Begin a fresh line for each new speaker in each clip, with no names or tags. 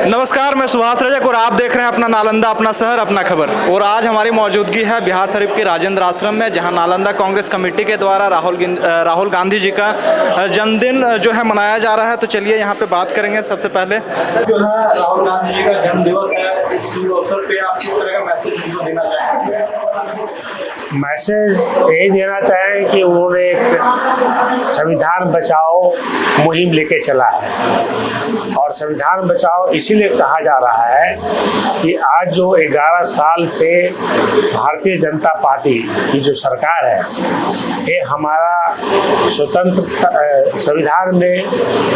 नमस्कार, मैं सुभाष रजक और आप देख रहे हैं अपना नालंदा, अपना शहर, अपना खबर। और आज हमारी मौजूदगी है बिहार शरीफ के राजेंद्र आश्रम में, जहां नालंदा कांग्रेस कमेटी के द्वारा राहुल गांधी जी का जन्मदिन जो है मनाया जा रहा है। तो चलिए यहाँ पे बात करेंगे। सबसे पहले जो है राहुल गांधी जी का जन्म दिवस है, इस अवसर पे आप किस तरह का मैसेज उनको देना चाहेंगे?
मैसेज यही देना चाहें कि उन्होंने एक संविधान बचाओ मुहिम लेके चला है, और संविधान बचाओ इसीलिए कहा जा रहा है कि आज जो 11 साल से भारतीय जनता पार्टी की जो सरकार है, ये हमारा स्वतंत्र संविधान में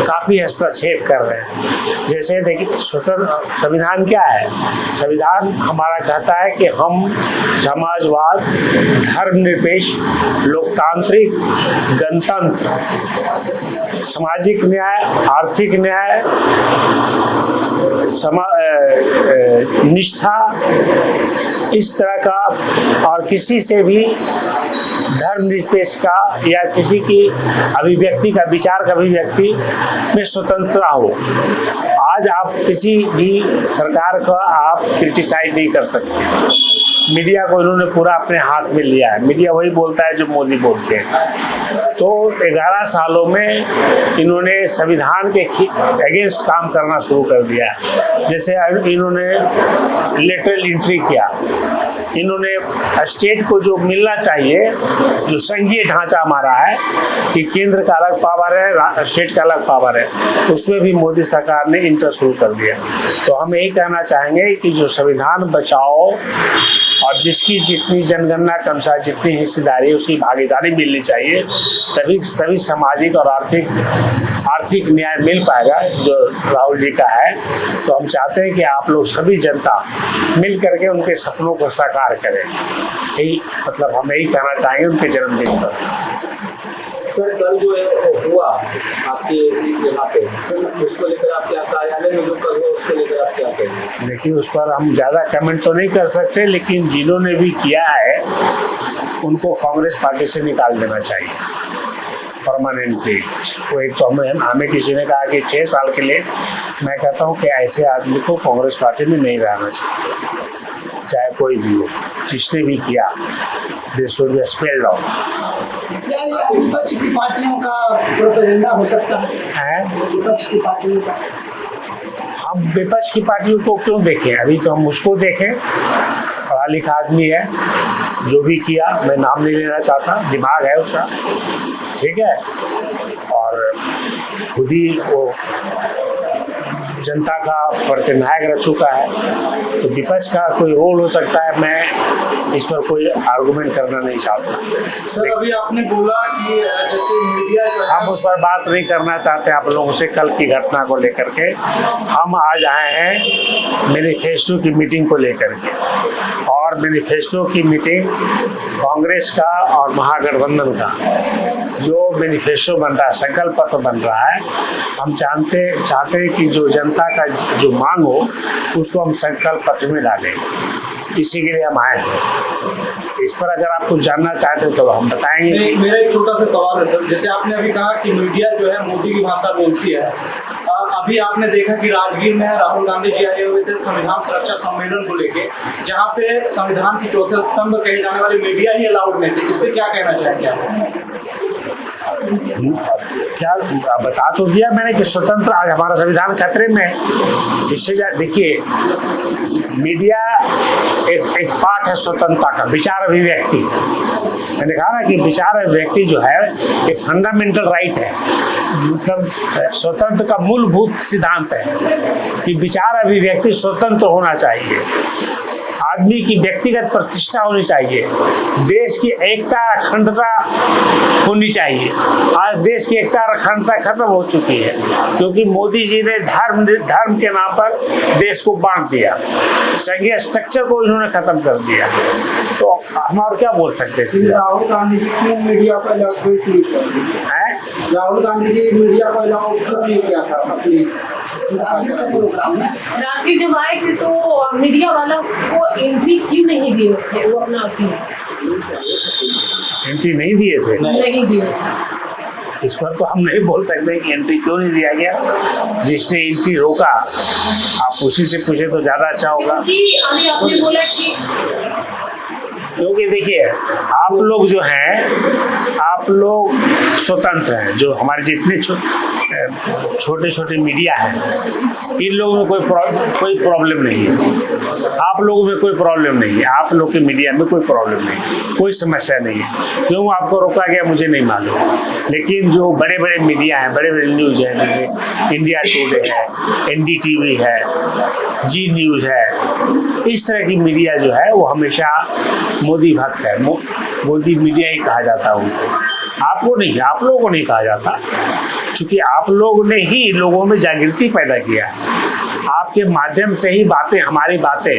काफ़ी हस्तक्षेप कर रहे हैं। जैसे देखिए, स्वतंत्र संविधान क्या है? संविधान हमारा कहता है कि हम समाजवाद, धर्मनिरपेक्ष, लोकतांत्रिक, गणतंत्र, सामाजिक न्याय, आर्थिक न्याय, निष्ठा, इस तरह का, और किसी से भी धर्मनिरपेक्ष का या किसी की अभिव्यक्ति का, विचार का अभिव्यक्ति में स्वतंत्रता हो। आज आप किसी भी सरकार का आप क्रिटिसाइज नहीं कर सकते। मीडिया को इन्होंने पूरा अपने हाथ में लिया है। मीडिया वही बोलता है जो मोदी बोलते हैं। तो 11 सालों में इन्होंने संविधान के अगेंस्ट काम करना शुरू कर दिया है। जैसे इन्होंने लेटरल एंट्री किया, इन्होंने स्टेट को जो मिलना चाहिए, जो संघीय ढांचा हमारा है कि केंद्र का अलग पावर है, स्टेट का अलग पावर है, उसमें भी मोदी सरकार ने इंटर शुरू कर दिया। तो हम यही कहना चाहेंगे कि जो संविधान बचाओ और जिसकी जितनी जनगणना के अनुसार जितनी हिस्सेदारी है उसकी भागीदारी मिलनी चाहिए, तभी सभी सामाजिक और आर्थिक न्याय मिल पाएगा जो राहुल जी का है। तो हम चाहते हैं कि आप लोग सभी जनता मिल करके उनके सपनों को साकार करें। यही मतलब हम यही कहना चाहेंगे उनके जन्मदिन पर।
सर, कल जो हुआ आपके यहाँ पे, उसको लेकर आप क्या, कार्यालय में जो कल हुआ उसको लेकर आप क्या कहेंगे?
देखिए, उस पर हम ज़्यादा कमेंट तो नहीं कर सकते, लेकिन जिन्होंने भी किया है उनको कांग्रेस पार्टी से निकाल देना चाहिए परमानेंटली। वो एक तो हमें किसी ने कहा कि 6 साल के लिए, मैं कहता हूँ कि ऐसे आदमी को कांग्रेस पार्टी में नहीं रहना चाहिए, चाहे कोई भी हो, जिसने भी किया। This should be expelled out.
क्या विपक्ष की पार्टियों का प्रोपेगेंडा हो सकता है? विपक्ष की पार्टियों का,
हम विपक्ष की पार्टियों को क्यों देखें? अभी तो हम उसको देखें, पढ़ा लिखा आदमी है, जो भी किया, मैं नाम नहीं लेना चाहता, दिमाग है उसका, ठीक है, और खुद ही वो जनता का प्रतिनायक रह चुका है। तो विपक्ष का कोई रोल हो सकता है, मैं इस पर कोई आर्गुमेंट करना नहीं चाहता।
सर, अभी आपने बोला कि जैसे मीडिया जो
हम उस पर बात नहीं करना चाहते आप लोगों से। कल की घटना को लेकर के हम आज आए हैं मैनिफेस्टो की मीटिंग को लेकर के, और मैनिफेस्टो की मीटिंग कांग्रेस का और महागठबंधन का जो मैनिफेस्टो बन रहा है, संकल्प पत्र बन रहा है, हम चाहते हैं कि जो जनता का जो मांग हो उसको हम संकल्प पत्र में डालें। इसी के लिए हम आए हैं। इस पर अगर आप कुछ जानना चाहते हैं तो हम बताएंगे।
मेरा एक छोटा सा सवाल है सर, जैसे आपने अभी कहा कि मीडिया जो है मोदी की भाषा बोलती है, अभी आपने देखा कि राजगीर में राहुल गांधी जी आए हुए थे संविधान सुरक्षा सम्मेलन को लेके, जहाँ पे संविधान की चौथे स्तंभ कहे जाने वाले मीडिया ही अलाउड नहीं थे। इस पे क्या कहना चाहेंगे आप?
क्या बता तो दिया मैंने कि स्वतंत्र, आज हमारा संविधान खतरे में। इससे देखिए, मीडिया एक पार्ट है स्वतंत्रता का, विचार अभिव्यक्ति। मैंने कहा ना कि विचार अभिव्यक्ति जो है एक फंडामेंटल राइट है, मतलब स्वतंत्र का मूलभूत सिद्धांत है कि विचार अभिव्यक्ति स्वतंत्र होना चाहिए। आदमी की व्यक्तिगत प्रतिष्ठा होनी चाहिए, देश की एकता अखंडता होनी चाहिए। आज देश की एकता और अखंडता खत्म हो चुकी है क्योंकि मोदी जी ने धर्म के नाम पर देश को बांट दिया, संघीय स्ट्रक्चर को इन्होंने खत्म कर दिया। तो हम और क्या बोल सकते हैं?
राहुल गांधी जी क्यों मीडिया को अलाउ
हैं?
राहुल गांधी जी मीडिया को अलाउ नहीं किया था अपनी राजनीति का प्रोग्राम में?
राजगीर जब आए थे तो मीडिया वालों को एंट्री क्यों नहीं दिए थे? वो अपना
एंट्री नहीं दिए थे?
नहीं दिए।
इस पर तो हम नहीं बोल सकते कि एंट्री क्यों नहीं दिया गया। जिसने एंट्री रोका आप उसी से पूछे तो ज्यादा अच्छा होगा।
क्योंकि अभी आपने बोला कि
क्योंकि देखिए आप लोग जो हैं, आप लोग स्वतंत्र हैं, जो हमारे जितने छोटे छोटे मीडिया हैं इन लोगों में कोई प्रॉब्लम नहीं है। आप लोगों में कोई प्रॉब्लम नहीं है, आप लोग के मीडिया में कोई प्रॉब्लम नहीं, कोई समस्या नहीं है। क्यों आपको रोका गया मुझे नहीं मालूम, लेकिन जो बड़े बड़े मीडिया हैं, बड़े बड़े न्यूज़ हैं, जैसे इंडिया टुडे है, NDTV है, जी न्यूज़ है, इस तरह की मीडिया जो है वो हमेशा मोदी भक्त है, मोदी मीडिया ही कहा जाता है उनको। आपको नहीं, आप लोगों को नहीं कहा जाता, क्योंकि आप लोगों ने ही लोगों में जागृति पैदा किया। आपके माध्यम से ही बातें, हमारी बातें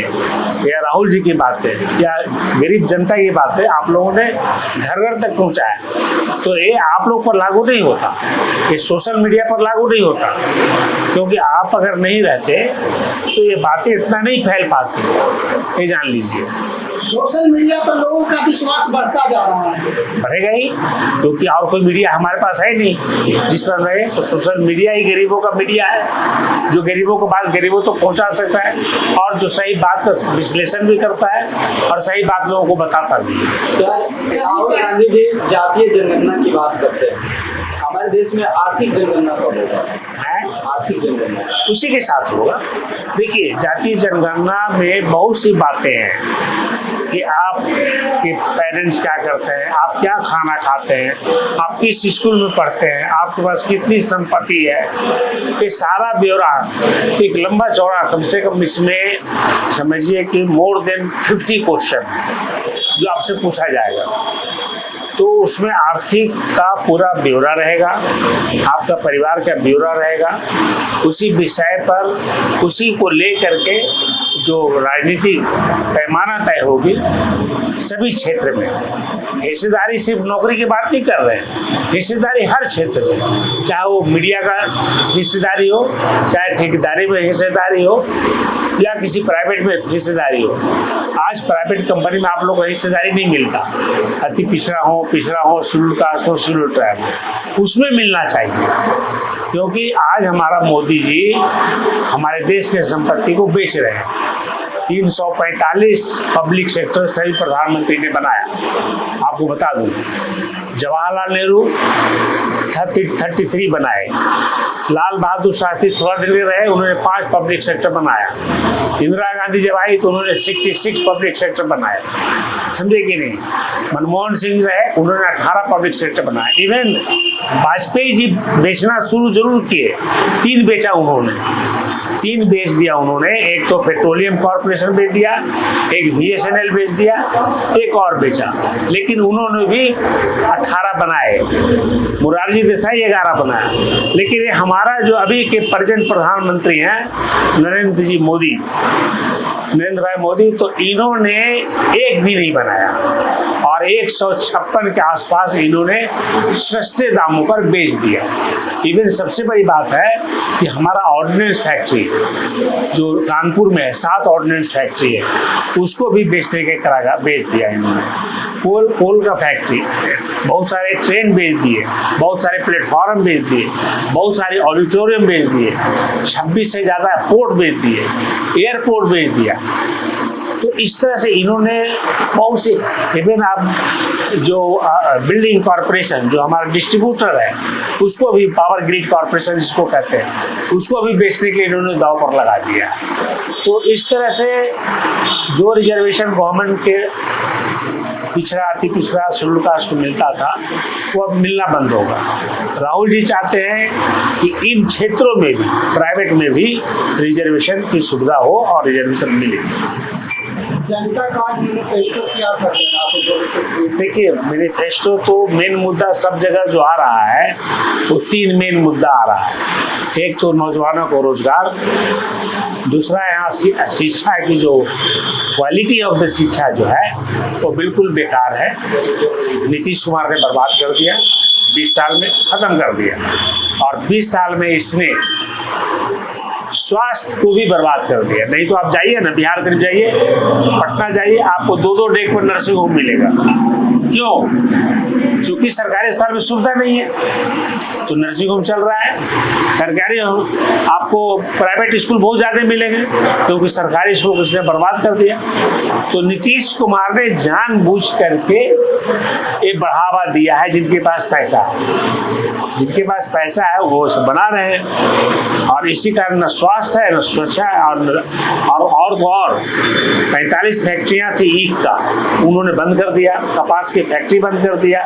या राहुल जी की बातें या गरीब जनता की बातें आप लोगों ने घर घर तक पहुंचाया। तो ये आप लोग पर लागू नहीं होता, ये सोशल मीडिया पर लागू नहीं होता, क्योंकि आप अगर नहीं रहते तो ये बातें इतना नहीं फैल पाती, ये जान लीजिए।
सोशल मीडिया पर लोगों का विश्वास बढ़ता जा रहा है।
बढ़ेगा ही, क्योंकि और कोई मीडिया हमारे पास है नहीं जिस पर रहे। तो सोशल मीडिया ही गरीबों का मीडिया है, जो गरीबों को बात गरीबों तक पहुंचा सकता है और जो सही बात का विश्लेषण भी करता है और सही बात लोगों को बताता भी है।
राहुल गांधी जी जातीय जनगणना की बात करते हैं, हमारे देश में आर्थिक जनगणना कब होगा? आर्थिक जनगणना
उसी के साथ होगा। देखिए जातीय जनगणना में बहुत सी बातें हैं कि आप के पेरेंट्स क्या करते हैं, आप क्या खाना खाते हैं, आप किस स्कूल में पढ़ते हैं, आपके पास कितनी संपत्ति है, ये सारा ब्यौरा एक लंबा चौड़ा, कम से कम इसमें समझिए कि मोर देन 50 क्वेश्चन जो आपसे पूछा जाएगा। तो उसमें आर्थिक का पूरा ब्यौरा रहेगा, आपका परिवार का ब्यौरा रहेगा, उसी विषय पर उसी को ले करके जो राजनीतिक पैमाना तय होगी सभी क्षेत्र में। हिस्सेदारी सिर्फ नौकरी की बात नहीं कर रहे हैं, हिस्सेदारी हर क्षेत्र में, चाहे वो मीडिया का हिस्सेदारी हो, चाहे ठेकेदारी में हिस्सेदारी हो या किसी प्राइवेट में हिस्सेदारी हो। आज प्राइवेट कंपनी में आप लोग को हिस्सेदारी नहीं मिलता, अति पिछड़ा हो, शेड्यूल कास्ट हो, शेड्यूल ट्राइब, उसमें मिलना चाहिए। क्योंकि आज हमारा मोदी जी हमारे देश के संपत्ति को बेच रहे हैं। 345 पब्लिक सेक्टर सभी प्रधानमंत्री ने बनाया। आपको बता दूं, जवाहरलाल नेहरू 33 बनाए, लाल बहादुर शास्त्री थोड़ा दिन रहे, उन्होंने 5 पब्लिक सेक्टर बनाया। इंदिरा गांधी जब आई तो उन्होंने 66 पब्लिक सेक्टर बनाए, समझे कि नहीं। मनमोहन सिंह रहे, उन्होंने 18 पब्लिक सेक्टर बनाया। इवन वाजपेयी जी बेचना शुरू जरूर किए, 3 बेचा उन्होंने, 3 बेच दिया उन्होंने। एक तो पेट्रोलियम कॉर्पोरेशन बेच दिया, एक BSNL बेच दिया, एक और बेचा, लेकिन उन्होंने भी 18 बनाए। मोरारजी देसाई 11 बनाया। लेकिन ये हमारा जो अभी के प्रेजेंट प्रधानमंत्री हैं नरेंद्र भाई मोदी, तो इन्होंने एक भी नहीं बनाया और 156 के आसपास इन्होंने सस्ते दामों पर बेच दिया। इवन सबसे बड़ी बात है कि हमारा ऑर्डिनेंस फैक्ट्री जो कानपुर में है, 7 ऑर्डिनेंस फैक्ट्री है, उसको भी बेचने के करागा बेच दिया इन्होंने। कोल का फैक्ट्री, बहुत सारे ट्रेन बेच दिए, बहुत सारे प्लेटफॉर्म बेच दिए, बहुत सारे ऑडिटोरियम बेच दिए, 26 से ज़्यादा पोर्ट बेच दिए, एयरपोर्ट बेच दिया। तो इस तरह से इन्होंने बहुत से, इवन आप जो बिल्डिंग कॉर्पोरेशन जो हमारा डिस्ट्रीब्यूटर है, उसको भी पावर ग्रिड कॉर्पोरेशन जिसको कहते हैं, उसको भी बेचने के इन्होंने दाव पर लगा दिया। तो इस तरह से जो रिजर्वेशन गवर्नमेंट के पिछड़ा, अति पिछड़ा, शेड्यूल कास्ट को मिलता था, वो अब मिलना बंद होगा। राहुल जी चाहते हैं कि इन क्षेत्रों में भी, प्राइवेट में भी रिजर्वेशन की सुविधा हो और रिजर्वेशन मिले।
जनता का मैनिफेस्टो क्या करते हैं आप?
देखिए, मैनिफेस्टो तो मेन मुद्दा सब जगह जो आ रहा है वो 3 मेन मुद्दा आ रहा है। एक तो नौजवानों को रोजगार, दूसरा यहाँ शिक्षा की जो क्वालिटी ऑफ द शिक्षा जो है वो बिल्कुल बेकार है। नीतीश कुमार ने बर्बाद कर दिया, 20 साल में खत्म कर दिया, और 20 साल में इसने स्वास्थ्य को भी बर्बाद कर दिया। नहीं तो आप जाइए ना, बिहार शरीफ जाइए, पटना जाइए, आपको 2-2 डेग पर नर्सिंग होम मिलेगा। क्यों? क्योंकि सरकारी अस्पताल में सुविधा नहीं है, तो नर्सिंग होम चल रहा है। सरकारी आपको प्राइवेट स्कूल बहुत ज़्यादा मिलेंगे, क्योंकि सरकारी स्कूल को इसने बर्बाद कर दिया। तो नीतीश कुमार ने जानबूझ करके ये बढ़ावा दिया है। जिनके पास पैसा है, जिनके पास पैसा है वो सब बना रहे हैं, और इसी कारण न स्वास्थ्य है न स्वच्छता है। और 45 फैक्ट्रियाँ थी ईख का, उन्होंने बंद कर दिया। कपास की फैक्ट्री बंद कर दिया,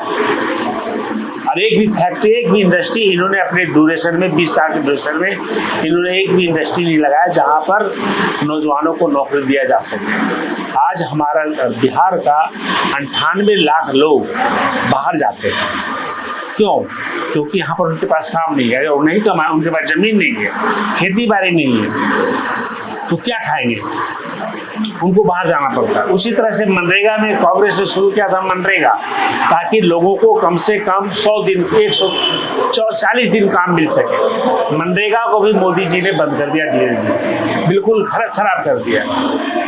और एक भी इंडस्ट्री इन्होंने अपने ड्यूरेशन में, 20 साल के ड्यूरेशन में इन्होंने एक भी इंडस्ट्री नहीं लगाया जहां पर नौजवानों को नौकरी दिया जा सके। आज हमारा बिहार का 98 लाख लोग बाहर जाते हैं। क्यों? क्योंकि यहाँ पर उनके पास काम नहीं है, और नहीं कमाए, उनके पास जमीन नहीं है, खेती बाड़ी नहीं है, तो क्या खाएंगे? उनको बाहर जाना पड़ता है। उसी तरह से मनरेगा में कांग्रेस ने शुरू किया था मनरेगा, ताकि लोगों को कम से कम 100 दिन, 140 दिन काम मिल सके। मनरेगा को भी मोदी जी ने बंद कर दिया, धीरे-धीरे बिल्कुल खराब कर दिया।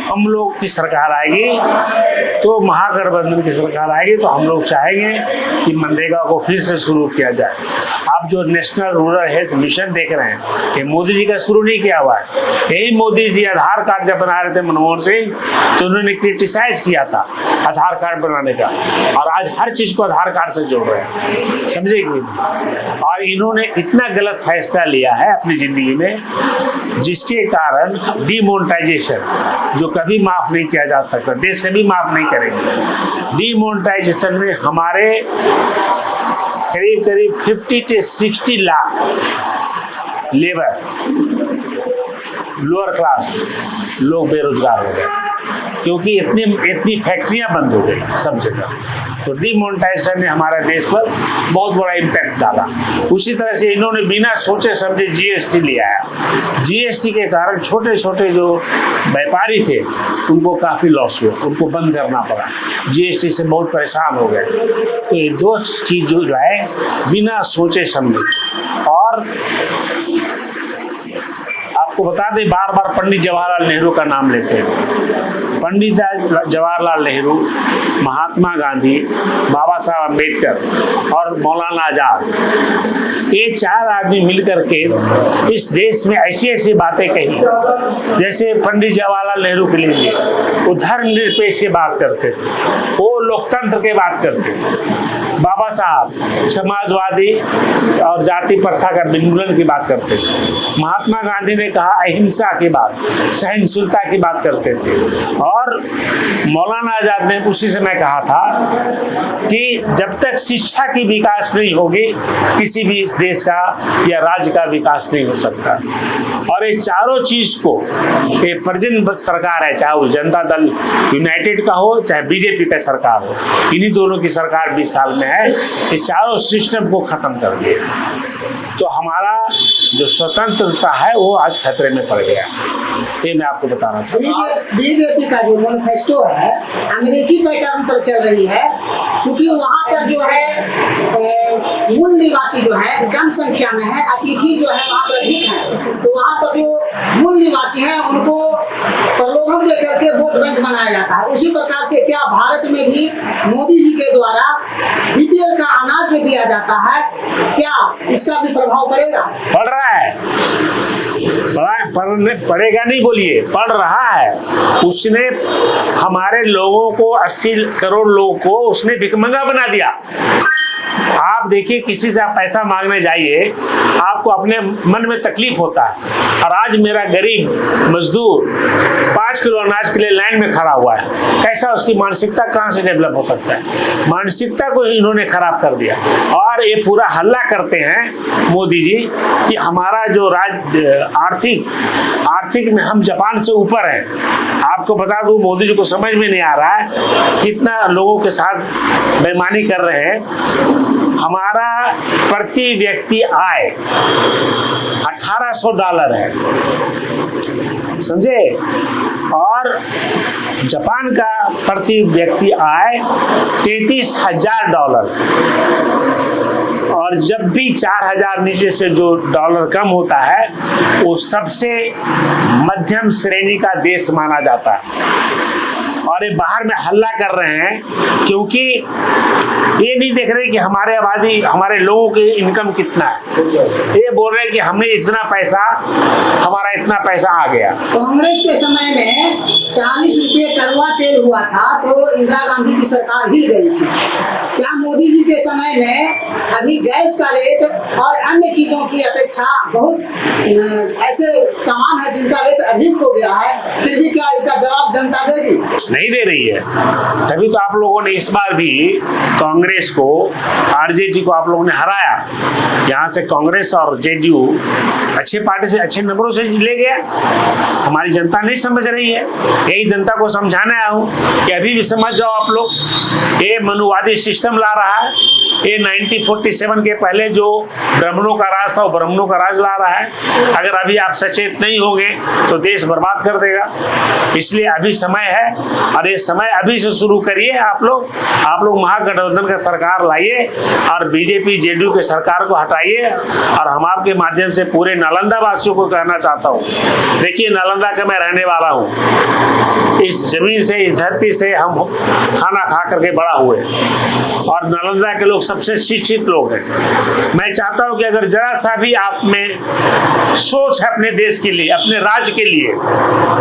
हम लोग की सरकार आएगी तो महागठबंधन की सरकार आएगी तो हम लोग चाहेंगे कि मनरेगा को फिर से शुरू किया जाए। आप जो नेशनल रूरल हेल्थ मिशन देख रहे हैं, ये मोदी जी का शुरू नहीं किया हुआ है। यही मोदी जी आधार कार्ड जब बना रहे थे मनमोहन सिंह, तो उन्होंने क्रिटिसाइज किया था आधार कार्ड बनाने का, और आज हर चीज को आधार कार्ड से जोड़ रहे हैं, समझेंगे। और इन्होंने इतना गलत फैसला लिया है अपनी जिंदगी में, जिसके कारण डिमोनेटाइजेशन, जो कभी माफ नहीं किया जा सकता, देश कभी माफ नहीं करेंगे। डिमोनेटाइजेशन में हमारे करीब 50 से 60 लाख लेबर, लोअर क्लास लोग बेरोजगार हो गए, क्योंकि इतनी फैक्ट्रियां बंद हो गई सब जगह। तो डिमोनेटाइजेशन ने हमारे देश पर बहुत बड़ा इम्पैक्ट डाला। उसी तरह से इन्होंने बिना सोचे समझे जीएसटी लिया है। जीएसटी के कारण छोटे छोटे जो व्यापारी थे उनको काफ़ी लॉस हुआ, उनको बंद करना पड़ा, जीएसटी से बहुत परेशान हो गए। तो ये 2 चीज़ जो लाए बिना सोचे समझे। और आपको बता दें, बार बार पंडित जवाहरलाल नेहरू का नाम लेते हैं। पंडित जवाहरलाल नेहरू, महात्मा गांधी, बाबा साहब अम्बेडकर और मौलाना आजाद, ये 4 आदमी मिलकर के इस देश में ऐसी ऐसी बातें कही। जैसे पंडित जवाहरलाल नेहरू के लिए वो धर्मनिरपेक्ष की बात करते थे, वो लोकतंत्र की बात करते थे। बाबा साहब समाजवादी और जाति प्रथा का निर्मूलन की बात करते थे। महात्मा गांधी ने कहा अहिंसा की बात, सहिष्णुता की बात करते थे। और मौलाना आजाद ने उसी समय कहा था कि जब तक शिक्षा की विकास नहीं होगी, किसी भी देश का या राज्य का विकास नहीं हो सकता। और ये चारों चीज को ये प्रेजेंट सरकार है, चाहे वो जनता दल यूनाइटेड का हो चाहे बीजेपी का सरकार हो, इन्हीं दोनों की सरकार 20 साल में है, ये चारों सिस्टम को खत्म कर दिया। तो हमारा जो स्वतंत्रता है वो आज खतरे में पड़ गया। ये मैं आपको बताना चाहता हूँ।
बीजेपी का जो मैनिफेस्टो है अमेरिकी पैटर्न पर चल रही है, क्योंकि वहाँ पर जो है मूल निवासी जो है कम संख्या में है, अतिथि जो है वहाँ पर अधिक है। तो वहाँ पर जो मूल निवासी है उनको प्रलोभन देकर के वोट बैंक बनाया जाता है। उसी प्रकार से क्या भारत में भी मोदी जी के द्वारा बीपीएल का अनाज जो दिया जाता है, क्या इसका भी प्रभाव पड़ेगा?
पड़ रहा है, पड़ेगा नहीं बोलिए, पड़ रहा है। उसने हमारे लोगों को 80 करोड़ लोगों को उसने भिखमंगा बना दिया। आप देखिए, किसी से आप पैसा मांगने जाइए, आपको अपने मन में तकलीफ होता है। और आज मेरा गरीब मजदूर किलो अनाज के लिए लाइन में खड़ा हुआ है, कैसा उसकी मानसिकता कहाँ से डेवलप हो सकता है? मानसिकता को इन्होंने खराब कर दिया। और ये पूरा हल्ला करते हैं मोदी जी कि हमारा जो आर्थिक में हम जापान से ऊपर हैं। आपको बता दूं, मोदी जी को समझ में नहीं आ रहा है कितना लोगों के साथ बेईमानी कर रहे हैं। हमारा प्रति व्यक्ति आय $1800 है, समझे? और जापान का प्रति व्यक्ति आय $33,000। और जब भी 4000 नीचे से जो डॉलर कम होता है वो सबसे मध्यम श्रेणी का देश माना जाता है। और ये बाहर में हल्ला कर रहे हैं क्योंकि ये नहीं देख रहे कि हमारे आबादी, हमारे लोगों की इनकम कितना है। ये बोल रहे हैं कि हमें इतना पैसा, हमारा इतना पैसा आ गया।
कांग्रेस के समय में 40 रुपये कड़वा तेल हुआ था तो इंदिरा गांधी की सरकार हिल गई थी। क्या मोदी जी के समय में अभी गैस का रेट और अन्य चीजों की अपेक्षा बहुत ऐसे सामान है जिनका रेट अधिक हो गया है, फिर भी क्या इसका जवाब जनता देगी?
नहीं दे रही है। तभी तो आप लोगों ने इस बार भी कांग्रेस को, आरजेडी को आप लोगों ने हराया। यहाँ से कांग्रेस और जेडीयू अच्छे पार्टी से, अच्छे नंबरों से ले गया। हमारी जनता नहीं समझ रही है, यही जनता को समझाने आया हूँ कि अभी भी समझ जाओ आप लोग। ये मनुवादी सिस्टम ला रहा है, ये 1947 के पहले जो ब्राह्मणों का राज था वो ब्राह्मणों का राज ला रहा है। अगर अभी आप सचेत नहीं होंगे तो देश बर्बाद कर देगा। इसलिए अभी समय है और ये समय अभी से शुरू करिए। आप लोग महागठबंधन का सरकार लाइए और बीजेपी जेडीयू के सरकार को हटाइए। और हम आपके माध्यम से पूरे नालंदा वासियों को कहना चाहता हूँ, देखिए नालंदा का मैं रहने वाला हूँ। इस जमीन से, इस धरती से हम खाना खा करके बड़ा हुए और नालंदा के लोग सबसे शिक्षित लोग हैं। मैं चाहता हूँ कि अगर जरा सा भी आप में सोच है अपने देश के लिए, अपने राज्य के लिए,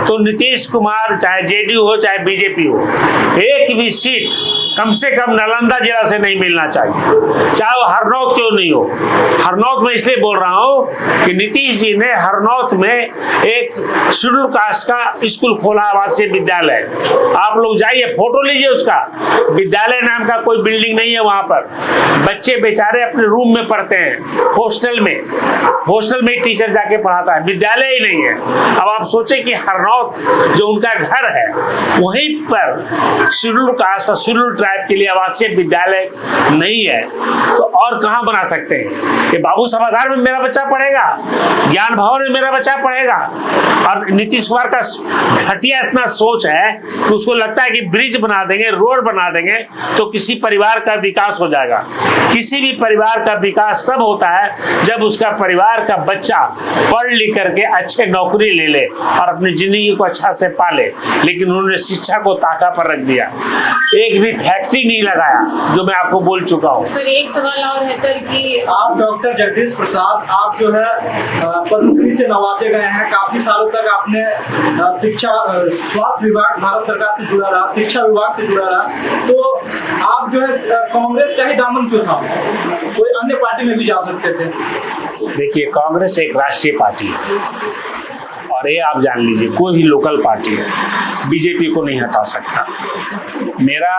तो नीतीश कुमार चाहे जेडीयू हो चाहे बीजेपी हो, एक भी सीट कम से कम नालंदा जिला से नहीं मिलना चाहिए, चाहे वो हरनौत क्यों नहीं हो। हरनौत में इसलिए बोल रहा हूँ कि नीतीश जी ने हरनौत में एक शेड्यूल कास्ट का स्कूल खोला, आवासीय विद्यालय। आप लोग जाइए, फोटो लीजिए उसका। विद्यालय नाम का कोई बिल्डिंग नहीं है वहां पर। बच्चे बेचारे अपने रूम में पढ़ते हैं, हॉस्टल में टीचर जाके पढ़ाता है, विद्यालय ही नहीं है। अब आप सोचे कि हरनौत जो उनका घर है वहीं पर शेड्यूल कास्ट और शेड्यूल ट्राइब के लिए आवासीय विद्यालय नहीं है तो और कहां बना सकते हैं? ये बाबू समाधान में मेरा बच्चा पढ़ेगा, ज्ञान भवन में मेरा बच्चा पढ़ेगा। और नीतीश कुमार का घटिया इतना सोच है कि उसको लगता है कि ब्रिज बना देंगे, रोड बना देंगे तो किसी परिवार का विकास हो जाएगा। किसी भी परिवार का विकास तब होता है जब उसका परिवार का बच्चा पढ़ लिख करके अच्छे नौकरी ले ले और अपनी जिंदगी को अच्छा से पाले। लेकिन उन्होंने शिक्षा को ताका पर रख दिया, एक भी फैक्ट्री नहीं लगाया, जो मैं आपको बोल चुका हूँ।
सर एक सवाल और है सर कि
आप डॉक्टर जगदीश प्रसाद, आप जो है पद्मश्री से नवाजे गए हैं। काफी सालों तक आपने शिक्षा, स्वास्थ्य विभाग भारत सरकार से जुड़ा रहा, शिक्षा विभाग से जुड़ा रहा, तो आप जो है कांग्रेस का ही दामन क्यों था? कोई अन्य पार्टी में भी जा सकते थे।
देखिए, कांग्रेस एक राष्ट्रीय पार्टी है और ये आप जान लीजिए, कोई भी लोकल पार्टी है बीजेपी को नहीं हटा सकता। मेरा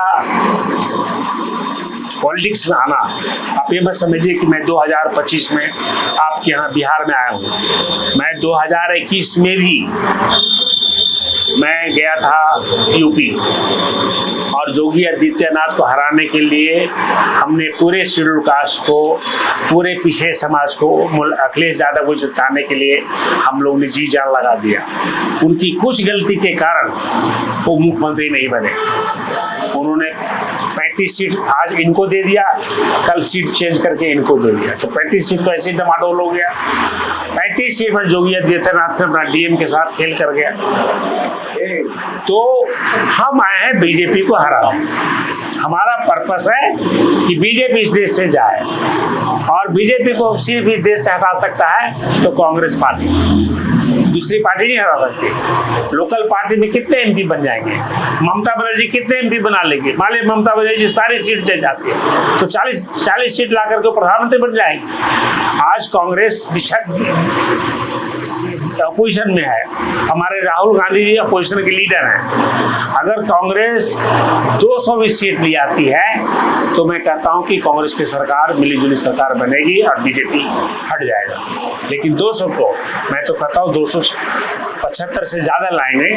पॉलिटिक्स में आना, आप ये मत समझिए कि मैं 2025 में आपके यहाँ बिहार में आया हूँ। मैं 2021 में भी मैं गया था यूपी और योगी आदित्यनाथ को हराने के लिए हमने पूरे शेड्यूल कास्ट को, पूरे पिछड़े समाज को, अखिलेश यादव को जिताने के लिए हम लोग ने जी जान लगा दिया। उनकी कुछ गलती के कारण वो मुख्यमंत्री नहीं बने। उन्होंने 35 सीट आज इनको दे दिया, कल सीट चेंज करके इनको दे दिया, तो 35 सीट तो ऐसे टमाटोल हो गया। 35 सीट पर योगी आदित्यनाथ ने अपना डीएम के साथ खेल कर गया। तो हम आए हैं बीजेपी को हराने। हमारा पर्पस है कि बीजेपी इस देश से जाए और बीजेपी को सिर्फ इस देश से हटा सकता है तो कांग्रेस पार्टी, दूसरी पार्टी नहीं हरा सकती। लोकल पार्टी में कितने एमपी बन जाएंगे? ममता बनर्जी कितने एमपी बना लेंगे? मान लीजिए ममता बनर्जी सारी सीट चल जाती है तो 40 सीट ला करके प्रधानमंत्री बन जाएंगे। आज कांग्रेस अपोजिशन में है, हमारे राहुल गांधी जी अपोजिशन के लीडर हैं। अगर कांग्रेस 200 भी सीट ले आती है तो मैं कहता हूं कि कांग्रेस की सरकार मिलीजुली सरकार बनेगी और बीजेपी हट जाएगा। लेकिन 200 को मैं तो कहता हूं 275 से ज़्यादा लाएंगे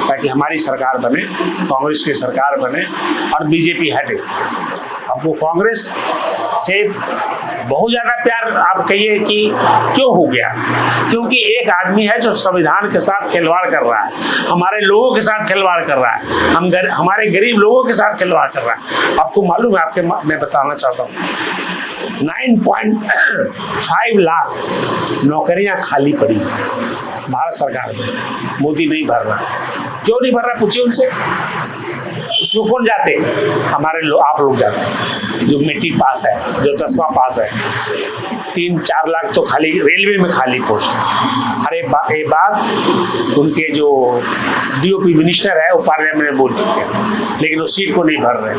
ताकि हमारी सरकार बने, कांग्रेस की सरकार बने और बीजेपी हटे। आपको कांग्रेस से बहुत ज़्यादा प्यार आप कहिए कि क्यों हो गया? क्योंकि एक आदमी है जो संविधान के साथ खिलवाड़ कर रहा है, हमारे लोगों के साथ खिलवाड़ कर रहा है, हमारे गरीब लोगों के साथ खिलवाड़ कर रहा है। आपको मालूम है, मैं बताना चाहता हूँ 9.5 लाख नौकरियां खाली पड़ी भारत सरकार में, मोदी नहीं भर रहा। क्यों नहीं भर रहा पूछिए उनसे। उसमें कौन जाते? हमारे लोग, आप लोग जाते हैं जो मैट्रिक पास है, जो 10वां पास है। 3-4 लाख तो खाली रेलवे में खाली पोस्ट। अरे एक बात उनके जो डीओपी मिनिस्टर है वो पार्लियामेंट में बोल चुके हैं, लेकिन वो सीट को नहीं भर रहे।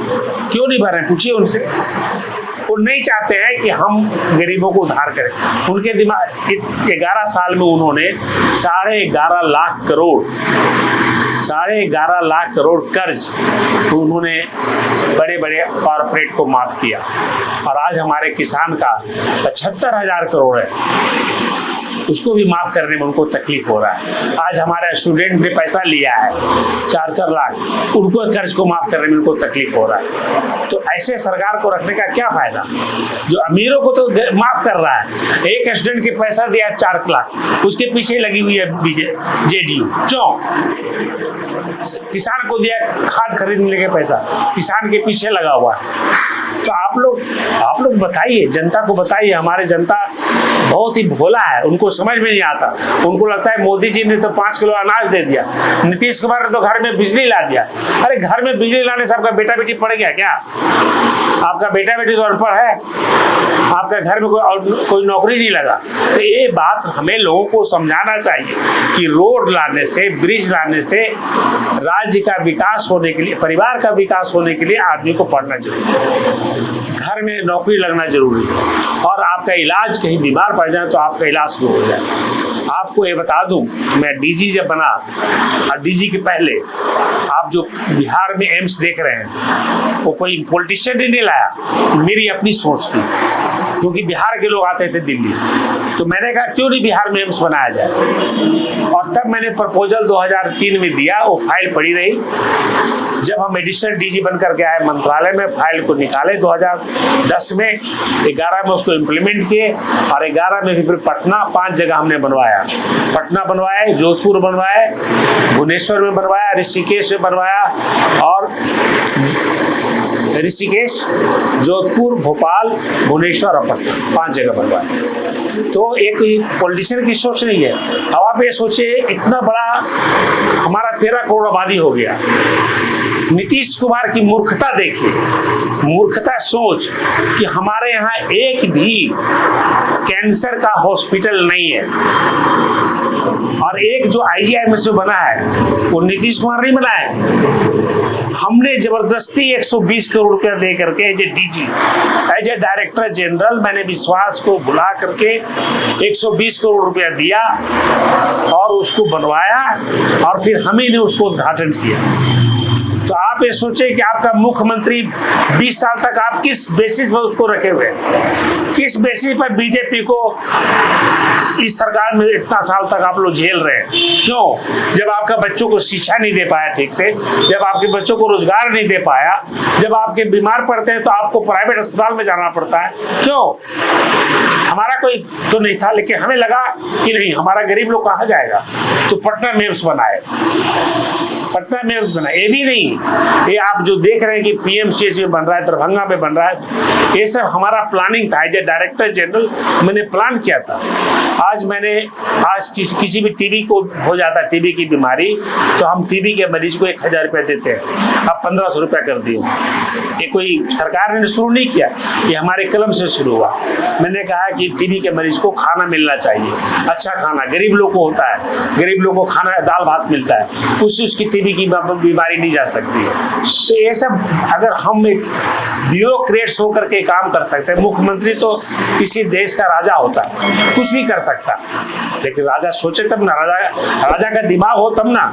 क्यों नहीं भर रहे पूछिए उनसे। वो नहीं चाहते हैं कि हम गरीबों को उधार करें। उनके दिमाग 11 साल में उन्होंने 11.5 लाख करोड़ कर्ज तो उन्होंने बड़े बड़े कॉरपोरेट को माफ किया। और आज हमारे किसान का 75,000 करोड़ है, उसको भी माफ करने में उनको तकलीफ हो रहा है। आज हमारा स्टूडेंट ने पैसा लिया है 4-4 लाख, उनको कर्ज को माफ करने में उनको तकलीफ हो रहा है। तो ऐसे सरकार को रखने का क्या फायदा? जो अमीरों को तो माफ कर रहा है, एक स्टूडेंट के पैसा दिया 4 लाख, उसके पीछे लगी हुई है जेडीयू। क्यों? किसान को दिया खाद खरीदने के पैसा, किसान के पीछे लगा हुआ है। तो आप लोग बताइए, जनता को बताइए। हमारे जनता बहुत ही भोला है, उनको समझ में नहीं आता। उनको लगता है मोदी जी ने तो 5 किलो अनाज दे दिया, नीतीश कुमार ने तो घर में बिजली ला दिया। अरे घर में बिजली लाने से आपका बेटा बेटी पढ़ गया क्या? आपका बेटा बेटी तो अनपढ़ है, आपका घर में कोई नौकरी नहीं लगा। तो ये बात हमें लोगों को समझाना चाहिए कि रोड लाने से, ब्रिज लाने से राज्य का विकास होने के लिए, परिवार का विकास होने के लिए आदमी को पढ़ना जरूरी है, घर में नौकरी लगना जरूरी है। और आपका इलाज कहीं बीमार पड़ जाए तो आपका इलाज शुरू हो जाए। आपको ये बता दूं, मैं डीजी जब बना और डीजी के पहले आप जो बिहार में एम्स देख रहे हैं वो कोई पॉलिटिशियन ने नहीं लाया, मेरी अपनी सोच थी। क्योंकि बिहार के लोग आते थे दिल्ली, तो मैंने कहा क्यों नहीं बिहार में एम्स बनाया जाए। और तब मैंने प्रपोजल 2003 में दिया, वो फाइल पड़ी रही। जब हम एडिशनल डीजी बनकर के आए मंत्रालय में, फाइल को निकाले 2010 में, 11 में उसको इम्प्लीमेंट किए और 11 में फिर पटना, 5 जगह हमने बनवाया। पटना बनवाया, जोधपुर बनवाया, भुवनेश्वर में बनवाया, ऋषिकेश में बनवाया और ऋषिकेश, जोधपुर, भोपाल, भुवनेश्वर और पटना, 5 जगह बनवाया। तो एक पॉलिटिशियन की सोच नहीं है। अब आप ये सोचिए, इतना बड़ा हमारा 13 करोड़ आबादी हो गया। नीतीश कुमार की मूर्खता देखिए, मूर्खता सोच कि हमारे यहाँ एक भी कैंसर का हॉस्पिटल नहीं है। और एक जो IGIMS में बना है वो नीतीश कुमार नहीं बना है। हमने जबरदस्ती 120 करोड़ रुपया दे करके as a DG, as a director general, मैंने विश्वास को बुला करके 120 करोड़ रुपया दिया और उसको बनवाया और फिर हमें ने उसको उद्घाटन किया। तो आप ये सोचे कि आपका मुख्यमंत्री 20 साल तक आप किस बेसिस पर उसको रखे हुए, किस बेसिस पर बीजेपी को इस सरकार में इतना साल तक आप लोग झेल रहे हैं? क्यों? जब आपका बच्चों को शिक्षा नहीं दे पाया ठीक से, जब आपके बच्चों को रोजगार नहीं दे पाया, जब आपके बीमार पड़ते हैं तो आपको प्राइवेट अस्पताल में जाना पड़ता है। क्यों? हमारा कोई तो नहीं था, लेकिन हमें लगा कि नहीं, हमारा गरीब लोग कहाँ जाएगा, तो पटना में एम्स बनाए, पटना में एम्स बनाए। ये भी नहीं, ये आप जो देख रहे हैं कि PMCH में बन रहा है, दरभंगा में बन रहा है, ये सब हमारा प्लानिंग था। एज ए डायरेक्टर जनरल मैंने प्लान किया था। आज किसी भी टीबी को हो जाता है, टीबी की बीमारी, तो हम टीबी के मरीज को 1000 रुपया देते हैं, अब 1500 रुपया कर दिए। ये कोई सरकार ने शुरू नहीं किया, ये हमारे कलम से शुरू हुआ। मैंने कहा कि टीबी के मरीज को खाना मिलना चाहिए, अच्छा खाना, गरीब लोग को होता है, गरीब लोग को खाना दाल भात मिलता है, उसकी टीबी की बीमारी नहीं जा सकती है। तो ये सब अगर हम एक ब्यूरोक्रेट्स होकर के काम कर सकते हैं, मुख्यमंत्री तो किसी देश का राजा होता है, कुछ भी कर सकता है। लेकिन राजा सोचे तब ना, राजा का दिमाग हो तब ना।